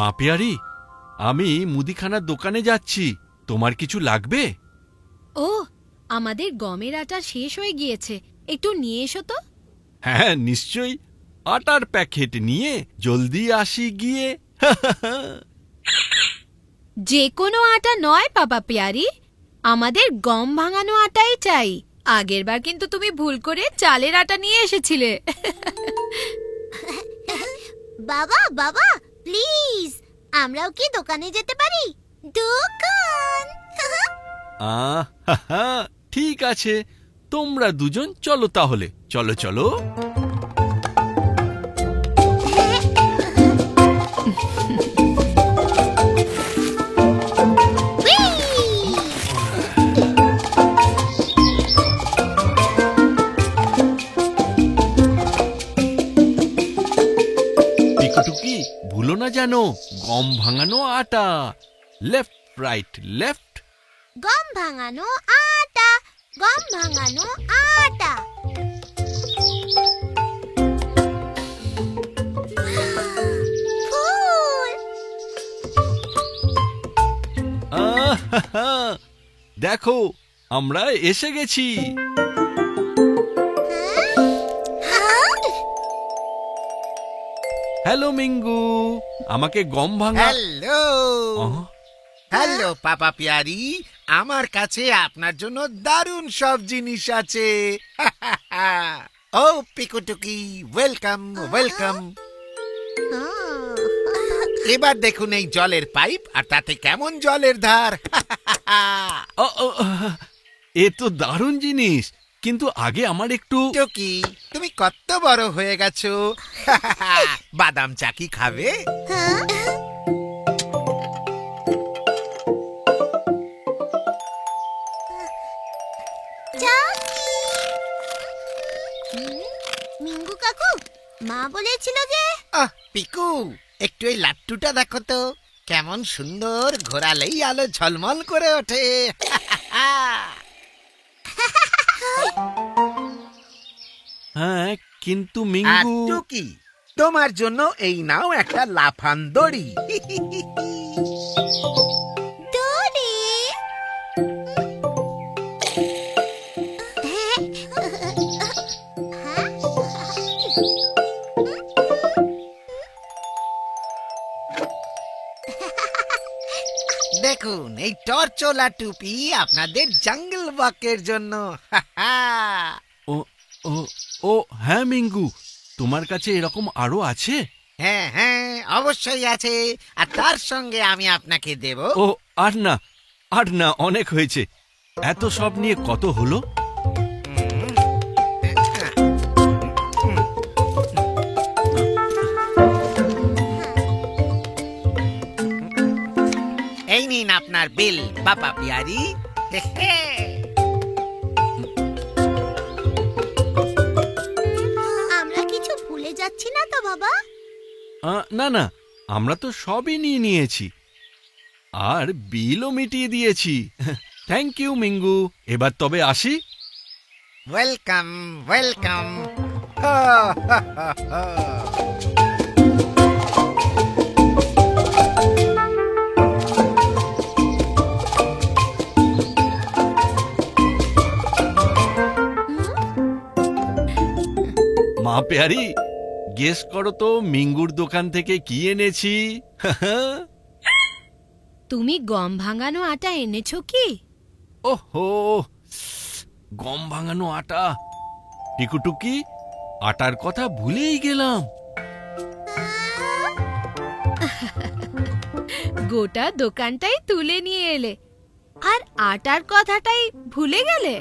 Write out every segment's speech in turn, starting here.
মা পেয়ারি, আমি মুদিখানার দোকানে যাচ্ছি, তোমার কিছু লাগবে? ও, আমাদের গমের আটা শেষ হয়ে গিয়েছে, একটু নিয়ে এসো তো। হ্যাঁ নিশ্চয়ই, আটার প্যাকেট নিয়ে জলদি আসি গিয়ে। যে কোনো আটা নয় পাপা পেয়ারি, আমাদের গম ভাঙানো আটাই চাই। আগেরবার কিন্তু তুমি ভুল করে চালের আটা নিয়ে এসেছিলে। বাবা বাবা প্লিজ, আমরাও কি দোকানে যেতে পারি? দোকান? ঠিক আছে, তোমরা দুজন চলো তাহলে, চলো চলো। টিকুটুকি, ভুলো না যেন গম ভাঙানো আটা। Left right left. গম ভাঙানো আটা, গম ভাঙানো আটা। ফুল। দেখো, আমরা এসে গেছি। হ্যালো মিঙ্গু, আমাকে গম ভাঙা। হ্যালো হ্যালো পাপা পিয়ারি, আমার কাছে আপনার জন্য দারুণ সব জিনিস আছে। ও পিকুটুকি, ওয়েলকাম ওয়েলকাম। এবার দেখুন এই জলের পাইপ, আর তাতে কেমন জলের ধার। এ তো দারুণ জিনিস, কিন্তু আগে আমার একটু। টুকি, তুমি কত বড় হয়ে গেছো। বাদাম চা কি খাবে? মিঙ্গু কাকু, মা বলেছিল যে। পিকু, একটু এই লাট্টুটা দেখো তো, কেমন সুন্দর, ঘোরালেই আলো ঝলমল করে ওঠে। হ্যাঁ, কিন্তু মিঙ্গু। টুকি, তোমার জন্য এই নাও একটা লাফান দড়ি। দড়ি? দেখুন, এই টর্চওয়ালা টুপি আপনাদের জঙ্গল ওয়াকের জন্য। ও ও ও হ্যাঁ মিঙ্গু, তোমার কাছে এরকম আরো আছে? হ্যাঁ হ্যাঁ, অবশ্যই আছে, আর তার সঙ্গে আমি আপনাকে দেব। ও আর না, আর না, অনেক হয়েছে। এত সব নিয়ে কত হলো? এই নিন আপনার বিল পাপা পিয়ারি। আমরা কিছু ভুলে যাচ্ছি না তো বাবা? না না, আমরা তো সবই নিয়ে নিয়েছি, আর বিলও মিটিয়ে দিয়েছি। থ্যাংক ইউ মিঙ্গু, এবার তবে আসি। Welcome welcome. মা পেয়ারি, গেস করো তো মিঙ্গুর দোকান থেকে কি এনেছি? তুমি গম ভাঙানো আটা এনেছো কি? ওহো, গম ভাঙানো আটা। টিকুটুকি, আটার কথা ভুলেই গেলাম। গোটা দোকানটাই তুলে নিয়ে এলে, আর আটার কথাটাই ভুলে গেলে।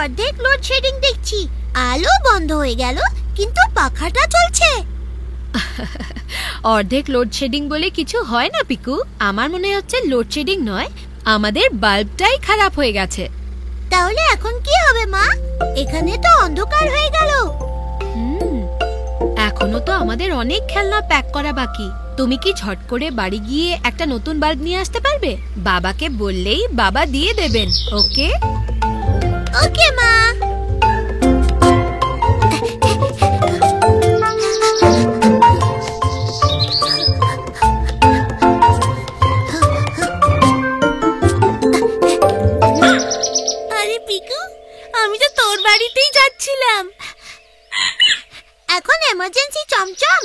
অর্ধেক লোডশেডিং দেখছি। আলো বন্ধ হয়ে গেল, কিন্তু পাখাটা চলছে। অর্ধেক লোডশেডিং বলে কিছু হয় না পিকু। আমার মনে হচ্ছে লোডশেডিং নয়, আমাদের বাল্বটাই খারাপ হয়ে গেছে। তাহলে এখন কি হবে মা? এখানে তো অন্ধকার হয়ে গেল। এখনো তো আমাদের অনেক খেলনা প্যাক করা বাকি। তুমি কি ঝট করে বাড়ি গিয়ে একটা নতুন বাল্ব নিয়ে আসতে পারবে? বাবাকে বললেই বাবা দিয়ে দেবেন। ওকে ওকে মা। আরে পিকু, আমি তো তোর বাড়িতেই যাচ্ছিলাম। এখন এমার্জেন্সি চমচম,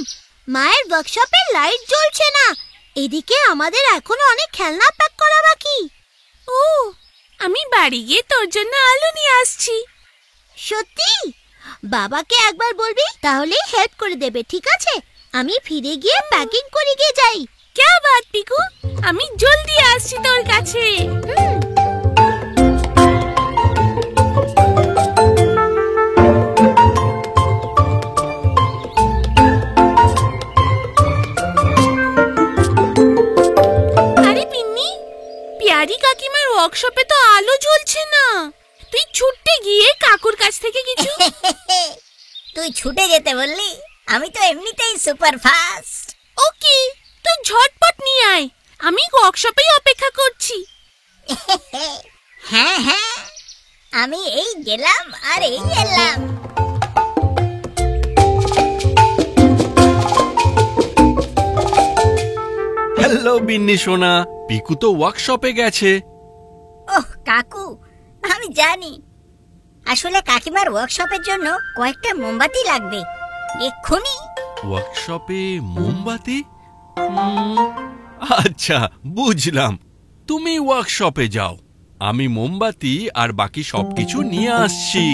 মায়ের ওয়ার্কশপে লাইট জ্বলছে না। এদিকে আমাদের এখনো অনেক খেলনা প্যাক করা বাকি। ও, আমি বাড়ি গিয়ে তোর জন্য আলু নিয়ে আসছি। সত্যি? বাবাকে একবার বলবি, তাহলেই হেল্প করে দেবে, ঠিক আছে? আমি ফিরে গিয়ে প্যাকিং করে গিয়ে যাই। क्या बात पिकू, আমি জলদি আসছি তোর কাছে। আরে পিন্নি, পিয়ারি কাকিমার ওয়ার্কশপে তো আলো জ্বলছে না। তুই ছুটতে গিয়ে কাকুর কাছ থেকে কিছু তুই ছুটে যেতে বললি, আমি তো এমনিতেই সুপার ফাস্ট। ওকে, তুই ঝটপট নিয়ে আয়, আমি ওয়ার্কশপেই অপেক্ষা করছি। হ্যাঁ হ্যাঁ, আমি এই গেলাম আর এই এলাম। হ্যালো বিন্নি সোনা, পিকু তো ওয়ার্কশপে গেছে। ওহ কাকু, আমি জানি। আসলে কাকিমার ওয়ার্কশপের জন্য কয়েকটা মোমবাতি লাগবে এক্ষুনি। ওয়ার্কশপে মোমবাতি? আচ্ছা, বুঝলাম। তুমি ওয়ার্কশপে যাও, আমি মোমবাতি আর বাকি সবকিছু নিয়ে আসছি।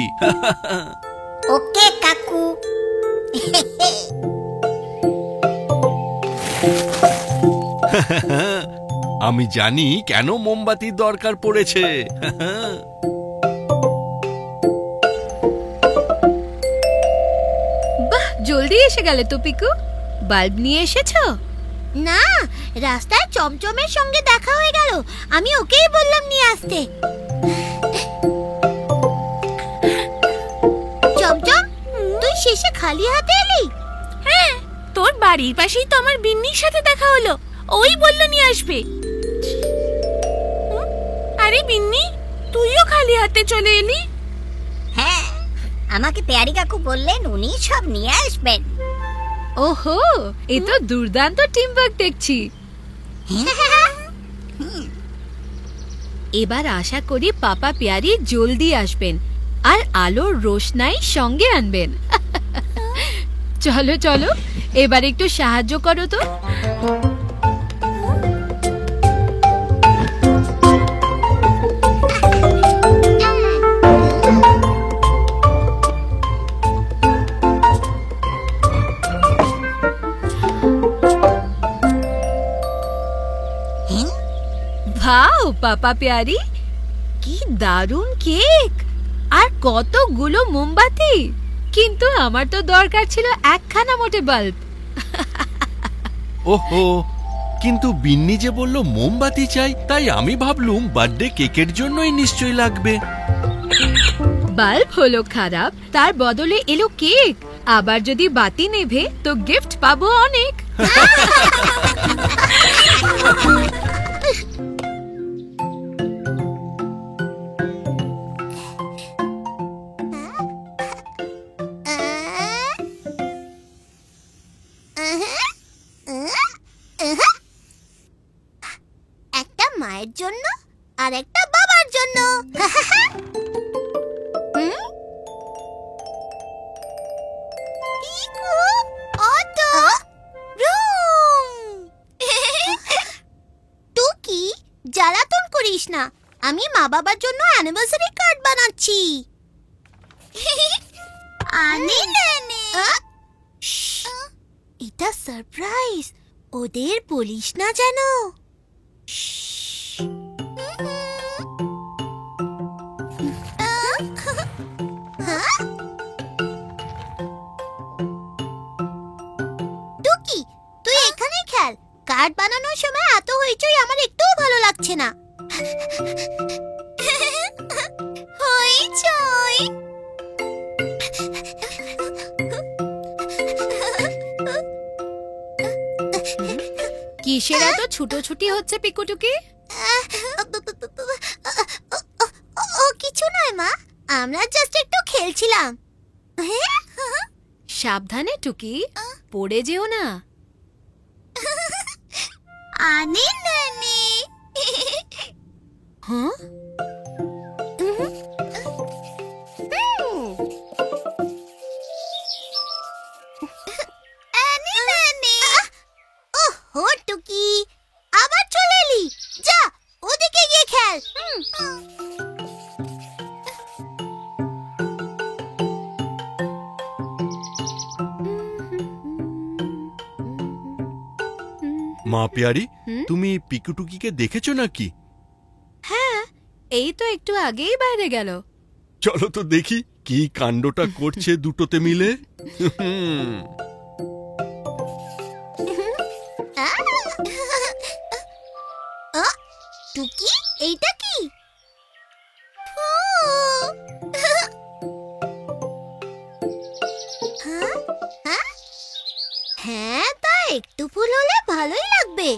ওকে কাকু। আমি জানি কেন মোমবাতির দরকার পড়েছে। বাহ, জলদি এসে গেলে তো পিকু। বাল্ব নিয়ে এসেছো? না, রাস্তায় চমচমের সঙ্গে দেখা হয়ে গেল, আমি ওকেই বললাম নিয়ে আসতে। চমচম, তুই শেষে খালি হাতে এলি? হ্যাঁ, তোর বাড়ির পাশেই তো আমার বিন্নির সাথে দেখা হলো, ওই বললো নিয়ে আসবে। আরে বিন্নি, তুইও খালি হাতে চলে এলি? হ্যাঁ, আমাকে পেয়ারি কাকু বললেন উনি সব নিয়ে আসবেন। ওহো, এ তো দুর্দান্ত টিম ওয়ার্ক দেখছি। এবার আশা করি পাপা পেয়ারি জলদি আসবেন আর আলোর রোশনাই সঙ্গে আনবেন। চলো চলো, এবার একটু সাহায্য করো তো। ভাও পাপা পেয়ারি, কি দারুণ কেক আর কতগুলো মোমবাতি। কিন্তু আমার তো দরকার ছিল একখানা মোটে বাল্ব। ওহো, কিন্তু বিন্নি যে বলল মোমবাতি চাই, তাই আমি ভাবলুম বার্থডে কেকের জন্যই নিশ্চয়ই লাগবে। বাল্ব হলো খারাপ, তার বদলে এলো কেক। আবার যদি বাতি নেভে তো গিফট পাবো অনেক। একটা মায়ের জন্য আর একটা বাবার জন্য। Piku, auto, room. টুকি, জ্বালাতন করিস না, আমি মা বাবার জন্য অ্যানিভার্সারি কার্ড বানাচ্ছি। এটা সারপ্রাইজ, ওদের বলিস না যেন। চাট বানানোর সময় এত হইচই আমার একটুও ভালো লাগছে না। হইচই। কিসের এত ছুটোছুটি হচ্ছে পিকুটুকি? ও কিছু নয় মা, আমরা জাস্ট একটু খেলছিলাম। সাবধানে টুকি, পড়ে যেও না। আনে নানি। হ্যাঁ, আনে নানি। ওহো টুকি, আবার চলে এলি। যা ওদিকে গিয়ে খেল। মা পেয়ারি, হুম? তুমি পিকুটুকিকে দেখেছো নাকি? হ্যাঁ, এই তো একটু আগেই বাইরে গেল। চলো তো দেখি কি কাণ্ডটা করছে দুটোতে মিলে। টুকি, এইটা কি? হ্যাঁ, তা একটু ফুল হলে ভালোই লাগবে।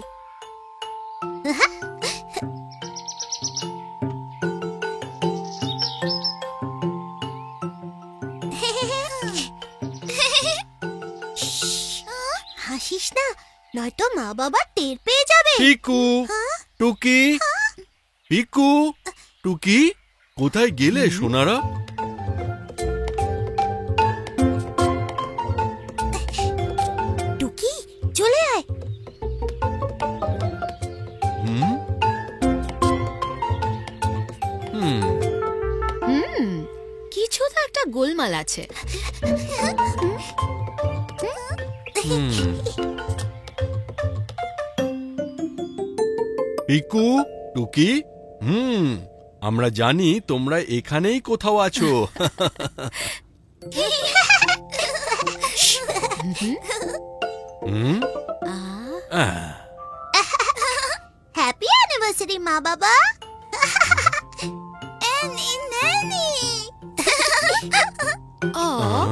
হাসিস না, নয়তো মা বাবা টের পেয়ে যাবে। পিকু, টুকি, পিকু, টুকি, কোথায় গেলে সোনারা? টুকি, চলে আয়। হুম হুম কিছু তো একটা গোলমাল আছে। হুম। পিকু, টুকি, আমরা জানি তোমরা এখানেই কোথাও আছো। হুম? আহ, হ্যাপি অ্যানিভার্সারি মা বাবা। আহ,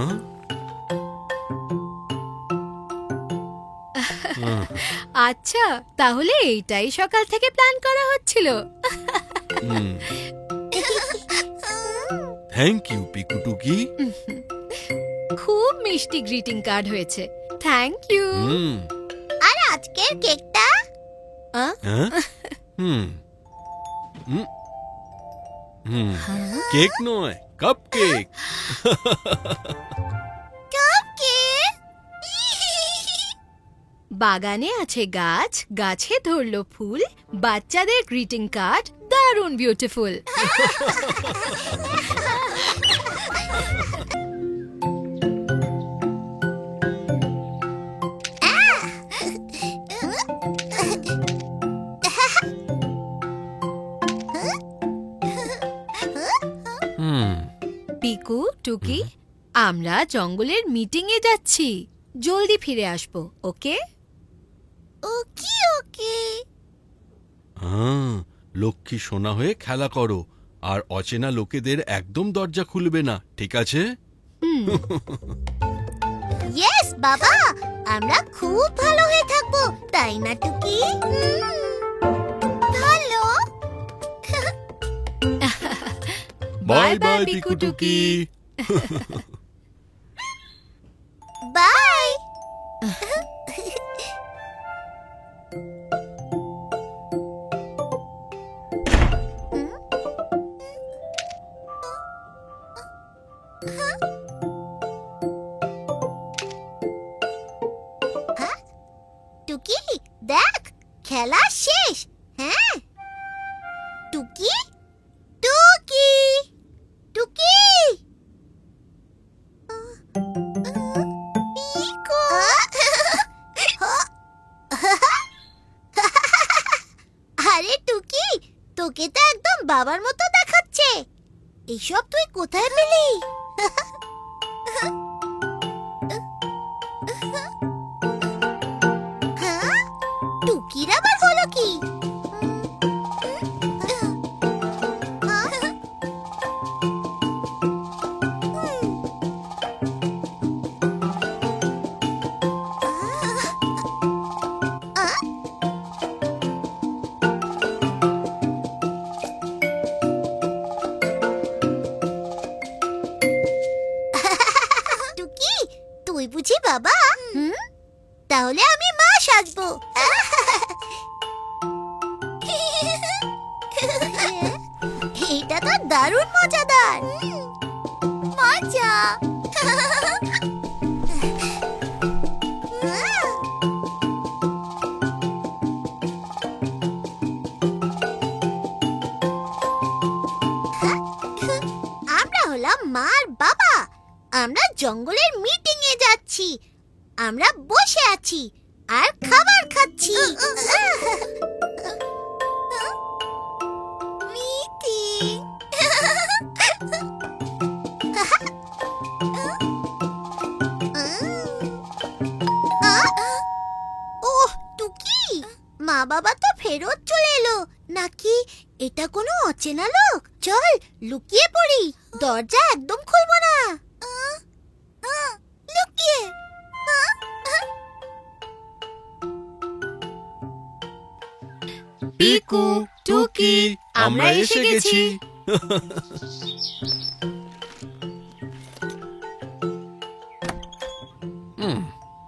আচ্ছা, তাহলে এইটাই সকাল থেকে প্ল্যান করা হচ্ছিল। Thank you Piku, Tuki. খুব মিষ্টি গ্রিটিং কার্ড হয়েছে। Thank you. আর আজকের কেকটা? কেক নয়, কাপ কেক। বাগানে আছে গাছ, গাছে ধরলো ফুল, বাচ্চাদের গ্রিটিং কার্ড দারুণ বিউটিফুল। পিকু, টুকি, আমরা জঙ্গলের মিটিং এ যাচ্ছি। জলদি ফিরে আসবো, ওকে? ওকে ওকে। লক্ষ্মী সোনা হয়ে খেলা করো, আর অচেনা লোকেদের একদম দরজা খুলবে না, ঠিক আছে? ইয়েস বাবা, আমরা খুব ভালো হয়ে থাকবো, তাই না টুকি? ভালো। বাই বাই পিকু, টুকি। বাই। টুকি, দেখ খেলা শেষ। হ্যাঁ টুকি, টুকি, টুকি। পিকু। আরে টুকি, তোকে তো একদম বাবার মতো দেখাচ্ছে। এইসব তুই কোথায় পেলি? টুকি এটা তো দারুণ মজাদার। মজা। আমরা হলাম মা আর বাবা। আমরা জঙ্গলের মিটিং এ যাচ্ছি। আমরা বসে আছি আর খাবার খাচ্ছি। মিটিং। ওহ টুকি, মা বাবা তো ফেরত চলে এলো। নাকি এটা কোনো অচেনা লোক? চল লুকিয়ে পড়ি, দরজা একদম খুলবো না। লুকিয়ে। পিকু, টুকি, আমরা এসে গেছি।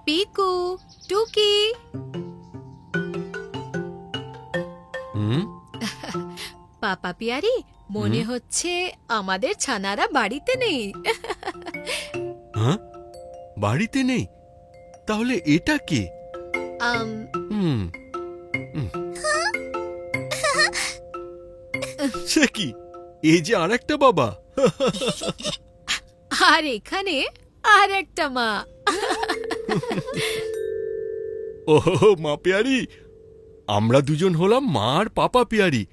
পিকু, টুকি। পাপা পিয়ারি, মনে হচ্ছে আমাদের ছানারা বাড়িতে নেই। হ্যাঁ, বাড়িতে নেই? তাহলে এটা কে? আম, হুম, সে কি? এই যে আরেকটা বাবা। আর এখানে আর একটা মা। ও মা পিয়ারি, আমরা দুজন হলাম মা আর পাপা পিয়ারি।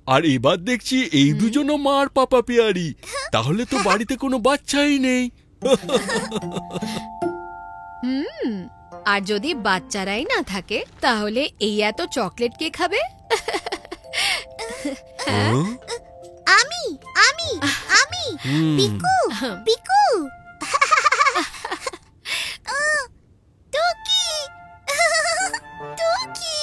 আর এবার দেখছি এই দুজনও মা আর পাপা পিয়ারি। তাহলে তো বাড়িতে কোনো বাচ্চাই নেই। আর যদি বাচ্চারাই না থাকে তাহলে এই এত চকলেট কে খাবে? আমি আমি আমি পিকু পিকু। টুকি টুকি।